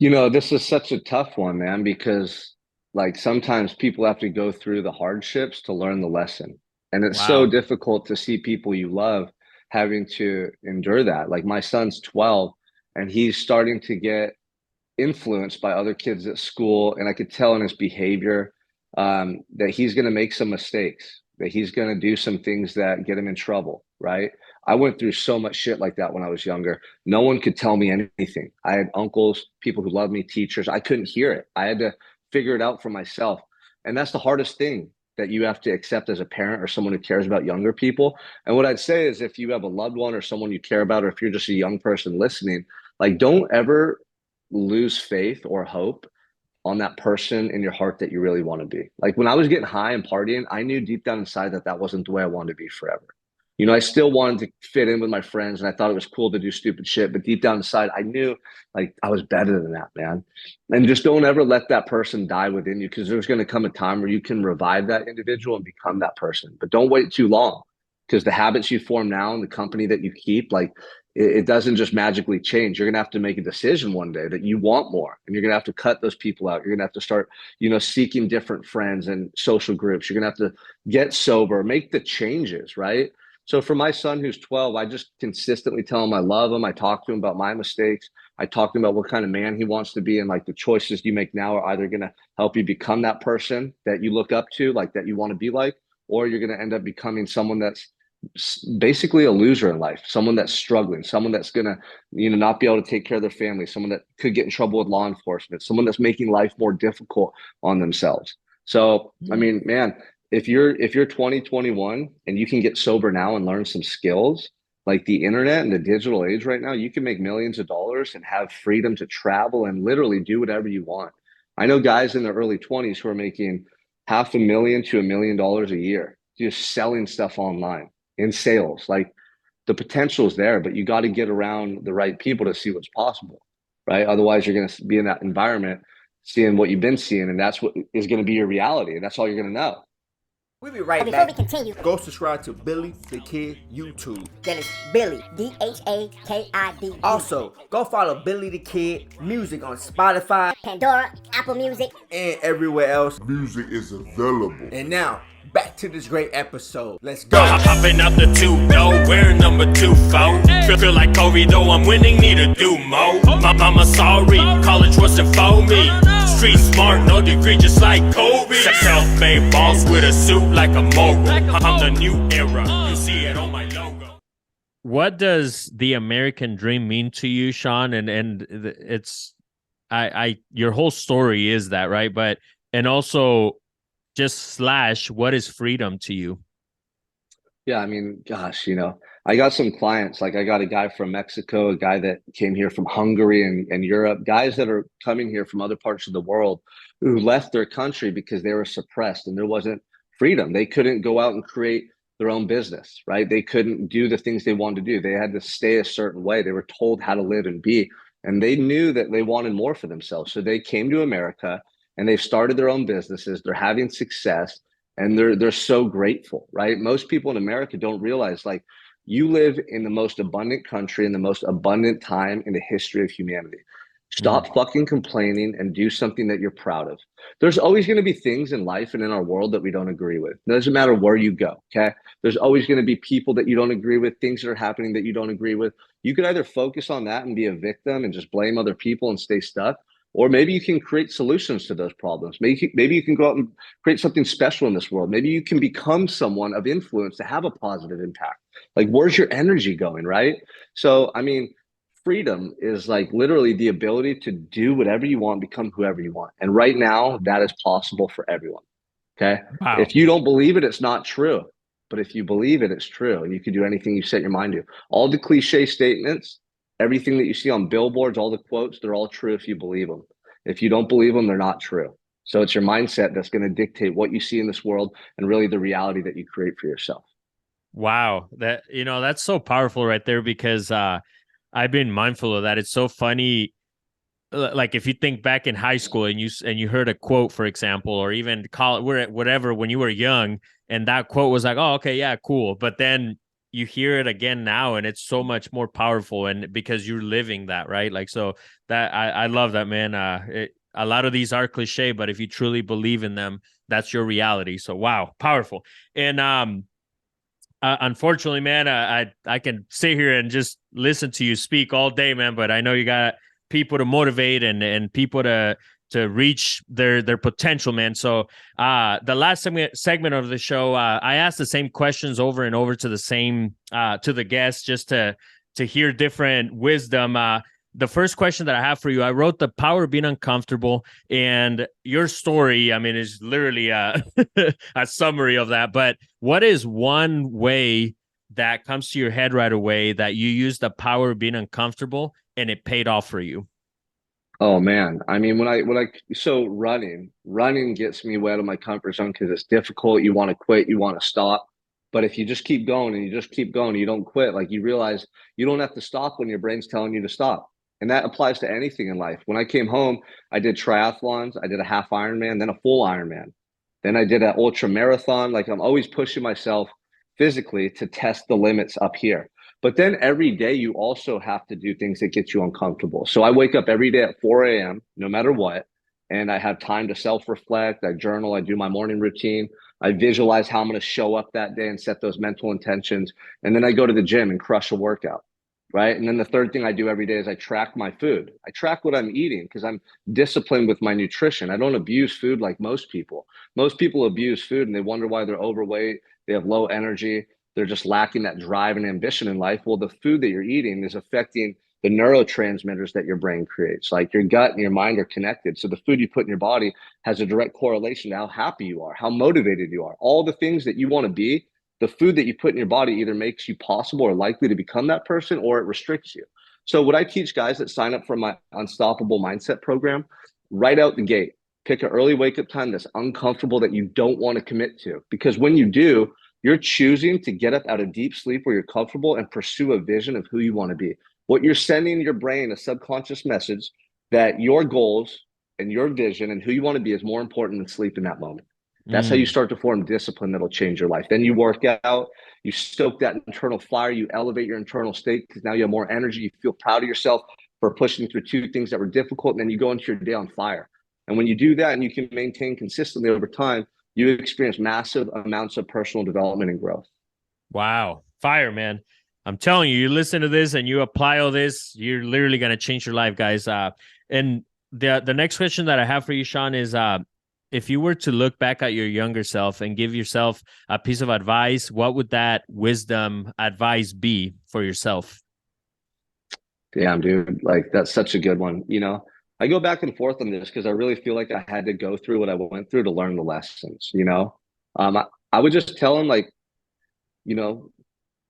S1: This is such a tough one, man, because like sometimes people have to go through the hardships to learn the lesson. And it's so
S4: Wow.
S1: difficult to see people you love having to endure that. Like my son's 12 and he's starting to get influenced by other kids at school. And I could tell in his behavior that he's going to make some mistakes, that he's going to do some things that get him in trouble, right? I went through so much shit like that when I was younger. No one could tell me anything. I had uncles, people who loved me, teachers. I couldn't hear it. I had to figure it out for myself. And that's the hardest thing that you have to accept as a parent or someone who cares about younger people. And what I'd say is, if you have a loved one or someone you care about, or if you're just a young person listening, like don't ever lose faith or hope on that person in your heart that you really want to be. Like when I was getting high and partying, I knew deep down inside that that wasn't the way I wanted to be forever. I still wanted to fit in with my friends and I thought it was cool to do stupid shit, but deep down inside, I knew like I was better than that, man. And just don't ever let that person die within you, because there's going to come a time where you can revive that individual and become that person. But don't wait too long, because the habits you form now and the company that you keep, like it doesn't just magically change. You're going to have to make a decision one day that you want more, and you're going to have to cut those people out. You're going to have to start, seeking different friends and social groups. You're going to have to get sober, make the changes, right? So for my son who's 12, I just consistently tell him I love him. I talk to him about my mistakes. I talk to him about what kind of man he wants to be. And like the choices you make now are either going to help you become that person that you look up to, like that you want to be like, or you're going to end up becoming someone that's basically a loser in life, someone that's struggling, someone that's going to, not be able to take care of their family, someone that could get in trouble with law enforcement, someone that's making life more difficult on themselves. So, I mean, man, if you're 20, 21 and you can get sober now and learn some skills, like the internet and the digital age right now, you can make millions of dollars and have freedom to travel and literally do whatever you want. I know guys in their early 20s who are making $500,000 to $1 million a year just selling stuff online in sales. Like the potential is there, but you got to get around the right people to see what's possible, right? Otherwise, you're going to be in that environment seeing what you've been seeing, and that's what is going to be your reality, and that's all you're going to know.
S5: We'll be right
S6: Before
S5: back.
S6: we continue,
S5: Go subscribe to Billy the Kid YouTube.
S6: then it's Billy, DHAKID.
S5: Also, go follow Billy the Kid Music on Spotify,
S6: Pandora, Apple Music,
S5: and everywhere else
S7: Music is available.
S5: And now, back to this great episode. Let's go.
S2: Hopping out the two, though, we're number 2, foe. Feel like Kobe, though I'm winning, need to do more. Mama sorry, college wasn't for me. Street smart, no degree, just like Kobe. Self-made boss with a suit like a mogul. I'm the new era, you see it on my logo.
S4: What does the American dream mean to you, Sean? And it's, your whole story is that, right? But, and also just / what is freedom to you?
S1: Yeah, I mean, gosh, I got some clients, like I got a guy from Mexico, a guy that came here from Hungary and Europe, guys that are coming here from other parts of the world who left their country because they were suppressed and there wasn't freedom. They couldn't go out and create their own business, right? They couldn't do the things they wanted to do. They had to stay a certain way. They were told how to live and be, and they knew that they wanted more for themselves. So they came to America and they've started their own businesses. They're having success and they're so grateful, right? Most people in America don't realize, like, you live in the most abundant country in the most abundant time in the history of humanity. Stop fucking complaining and do something that you're proud of. There's always going to be things in life and in our world that we don't agree with. It doesn't matter where you go, okay? There's always going to be people that you don't agree with, things that are happening that you don't agree with. You could either focus on that and be a victim and just blame other people and stay stuck, or maybe you can create solutions to those problems. Maybe you can go out and create something special in this world. Maybe you can become someone of influence to have a positive impact. Like, where's your energy going, right? So, I mean, freedom is like literally the ability to do whatever you want, become whoever you want. And right now, that is possible for everyone, okay?
S4: Wow.
S1: If you don't believe it, it's not true. But if you believe it, it's true. And you can do anything you set your mind to. All the cliche statements, everything that you see on billboards, all the quotes, they're all true if you believe them. If you don't believe them, they're not true. So it's your mindset that's going to dictate what you see in this world and really the reality that you create for yourself.
S4: Wow. That's so powerful right there, because I've been mindful of that. It's so funny. Like, if you think back in high school and you heard a quote, for example, or even college, whatever, when you were young, and that quote was like, oh, okay, yeah, cool. But then you hear it again now, and it's so much more powerful, and because you're living that, right? Like, so that I love that, man. A lot of these are cliche, but if you truly believe in them, that's your reality. So, wow, powerful. And unfortunately, man, I can sit here and just listen to you speak all day, man. But I know you got people to motivate and people to reach their potential, man. So the last segment of the show, I asked the same questions over and over to the guests, just to hear different wisdom. The first question that I have for you, I wrote the power of being uncomfortable, and your story, I mean, is literally a summary of that. But what is one way that comes to your head right away that you use the power of being uncomfortable and it paid off for you?
S1: Oh man. I mean, so running gets me way out of my comfort zone because it's difficult. You want to quit, you want to stop. But if you just keep going and you just keep going, you don't quit. Like, you realize you don't have to stop when your brain's telling you to stop. And that applies to anything in life. When I came home, I did triathlons. I did a half Ironman, then a full Ironman. Then I did an ultra marathon. Like, I'm always pushing myself physically to test the limits up here. But then every day you also have to do things that get you uncomfortable. So I wake up every day at 4 a.m., no matter what, and I have time to self-reflect. I journal. I do my morning routine. I visualize how I'm going to show up that day and set those mental intentions. And then I go to the gym and crush a workout. Right. And then the third thing I do every day is I track my food. I track what I'm eating because I'm disciplined with my nutrition. I don't abuse food like most people. Most people abuse food and they wonder why they're overweight. They have low energy. They're just lacking that drive and ambition in life. Well, the food that you're eating is affecting the neurotransmitters that your brain creates. Like, your gut and your mind are connected. So the food you put in your body has a direct correlation to how happy you are, how motivated you are, all the things that you want to be. The food that you put in your body either makes you possible or likely to become that person, or it restricts you. So what I teach guys that sign up for my Unstoppable Mindset program, right out the gate, pick an early wake up time that's uncomfortable, that you don't want to commit to. Because when you do, you're choosing to get up out of deep sleep where you're comfortable and pursue a vision of who you want to be. What you're sending your brain, a subconscious message that your goals and your vision and who you want to be is more important than sleep in that moment. That's how you
S4: Mm.
S1: start to form discipline that'll change your life. Then you work out, you stoke that internal fire, you elevate your internal state because now you have more energy. You feel proud of yourself for pushing through two things that were difficult. And then you go into your day on fire. And when you do that and you can maintain consistently over time, you experience massive amounts of personal development and growth.
S4: Wow. Fire, man. I'm telling you, you listen to this and you apply all this, you're literally going to change your life, guys. And the next question that I have for you, Sean, is if you were to look back at your younger self and give yourself a piece of advice, what would that wisdom advice be for yourself?
S1: Damn, dude. Like, that's such a good one. I go back and forth on this because I really feel like I had to go through what I went through to learn the lessons. I would just tell him, like, you know,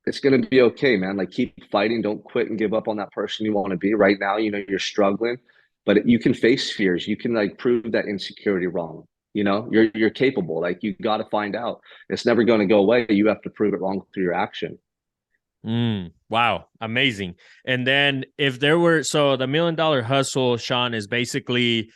S1: it's going to be okay, man. Like, keep fighting. Don't quit and give up on that person you want to be. Right now, you're struggling, but you can face fears. You can, like, prove that insecurity wrong. You're capable. Like, you got to find out. It's never going to go away. You have to prove it wrong through your action.
S4: Wow. Amazing. And then if there were, so the $1 Million Hustle, Sean, is basically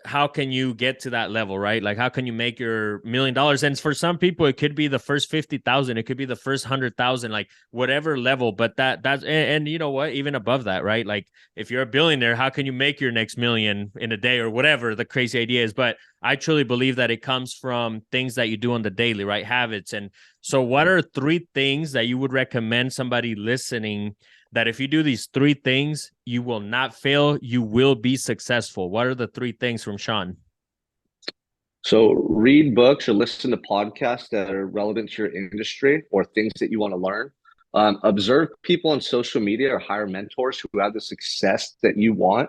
S4: how can you get to that level, right? Like, how can you make your $1 million? And for some people, it could be the first 50,000, it could be the first 100,000, like whatever level. But and you know what? Even above that, right? Like, if you're a billionaire, how can you make your next million in a day or whatever the crazy idea is? But I truly believe that it comes from things that you do on the daily, right? Habits. And so, what are 3 things that you would recommend somebody listening that if you do these 3 things, you will not fail, you will be successful? What are the 3 things from Sean?
S1: So read books or listen to podcasts that are relevant to your industry or things that you want to learn. Observe people on social media or hire mentors who have the success that you want.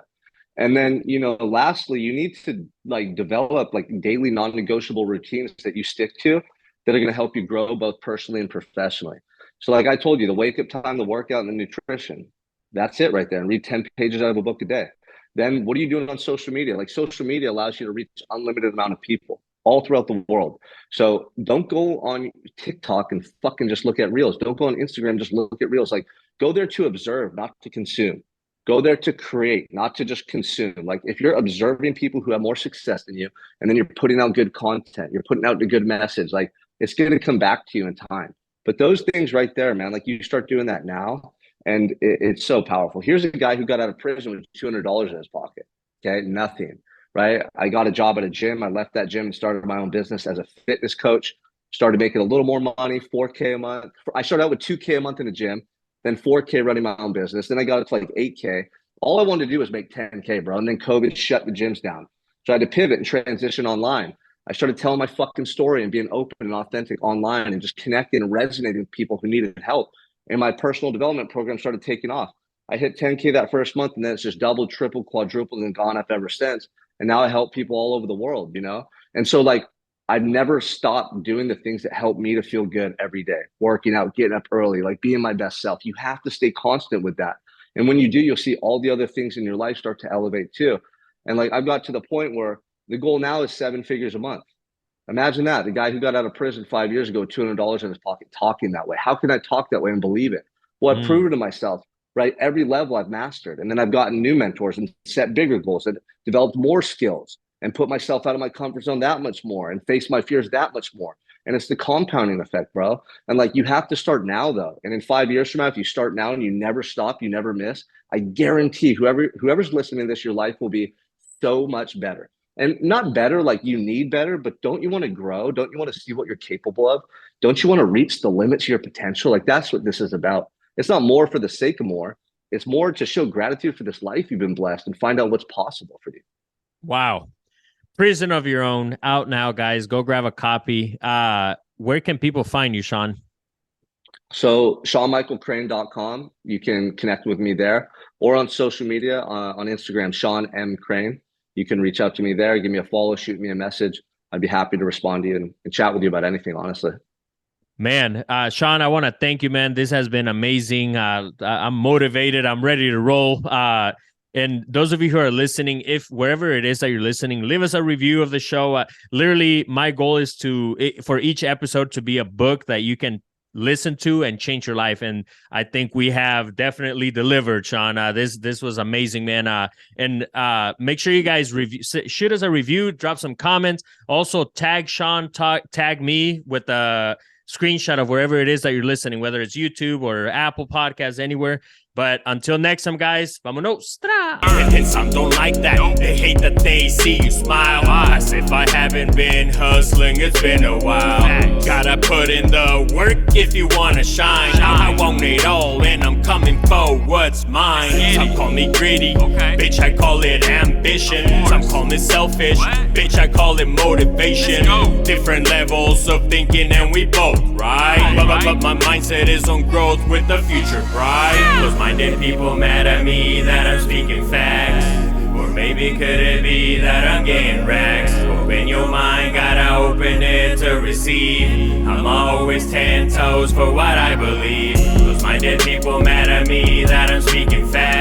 S1: And then, lastly, you need to, like, develop, like, daily non-negotiable routines that you stick to that are going to help you grow both personally and professionally. So, like I told you, the wake up time, the workout, and the nutrition, that's it right there. And read 10 pages out of a book a day. Then what are you doing on social media? Like, social media allows you to reach unlimited amount of people all throughout the world. So don't go on TikTok and fucking just look at reels. Don't go on Instagram, just look at reels. Like, go there to observe, not to consume. Go there to create, not to just consume. Like, if you're observing people who have more success than you, and then you're putting out good content, you're putting out the good message, like, it's going to come back to you in time. But those things right there, man, like, you start doing that now, and it's so powerful. Here's a guy who got out of prison with $200 in his pocket. Okay, nothing, right? I got a job at a gym. I left that gym and started my own business as a fitness coach. Started making a little more money, 4K a month. I started out with 2K a month in the gym, then 4K running my own business. Then I got it to like 8K. All I wanted to do was make 10K, bro. And then COVID shut the gyms down. So I had to pivot and transition online. I started telling my fucking story and being open and authentic online and just connecting and resonating with people who needed help. And my personal development program started taking off. I hit 10K that first month, and then it's just doubled, tripled, quadrupled, and gone up ever since. And now I help people all over the world, And so, like, I've never stopped doing the things that help me to feel good every day, working out, getting up early, like being my best self. You have to stay constant with that. And when you do, you'll see all the other things in your life start to elevate too. And, like, I've got to the point where the goal now is 7 figures a month. Imagine that. The guy who got out of prison 5 years ago, $200 in his pocket, talking that way. How can I talk that way and believe it? Well, I've proven to myself, right? Every level I've mastered. And then I've gotten new mentors and set bigger goals and developed more skills and put myself out of my comfort zone that much more and face my fears that much more. And it's the compounding effect, bro. And, like, you have to start now, though. And in 5 years from now, if you start now and you never stop, you never miss, I guarantee whoever's listening to this, your life will be so much better. And not better like you need better, but don't you want to grow? Don't you want to see what you're capable of? Don't you want to reach the limits of your potential? Like, that's what this is about. It's not more for the sake of more. It's more to show gratitude for this life you've been blessed and find out what's possible for you.
S4: Wow. Prison of Your Own, out now, guys. Go grab a copy. Where can people find you, Sean?
S1: So SeanMichaelCrane.com. You can connect with me there, or on social media, on Instagram, Sean M. Crane. You can reach out to me there, give me a follow, shoot me a message. I'd be happy to respond to you and chat with you about anything, honestly.
S4: Man, Sean, I want to thank you, man. This has been amazing. I'm motivated. I'm ready to roll. And those of you who are listening, if wherever it is that you're listening, leave us a review of the show. Literally, my goal is for each episode to be a book that you can listen to and change your life. And I think we have definitely delivered, Sean. This was amazing, man. And make sure you guys shoot us a review, drop some comments. Also tag Sean, tag me with a screenshot of wherever it is that you're listening, whether it's YouTube or Apple Podcasts, anywhere. But until next time, guys, vamonos.
S2: And some don't like that. They hate that they see you smile. As if I haven't been hustling, it's been a while. Gotta put in the work if you wanna shine. I want it all and I'm coming for what's mine. Some call me greedy, bitch, I call it ambition. Some call me selfish, bitch, I call it motivation. Different levels of thinking and we both right. But my mindset is on growth with the future bright. Close-minded people mad at me that I'm speaking facts. Or maybe could it be that I'm getting racks? Open your mind, gotta open it to receive. I'm always 10 toes for what I believe. Close-minded people mad at me that I'm speaking facts.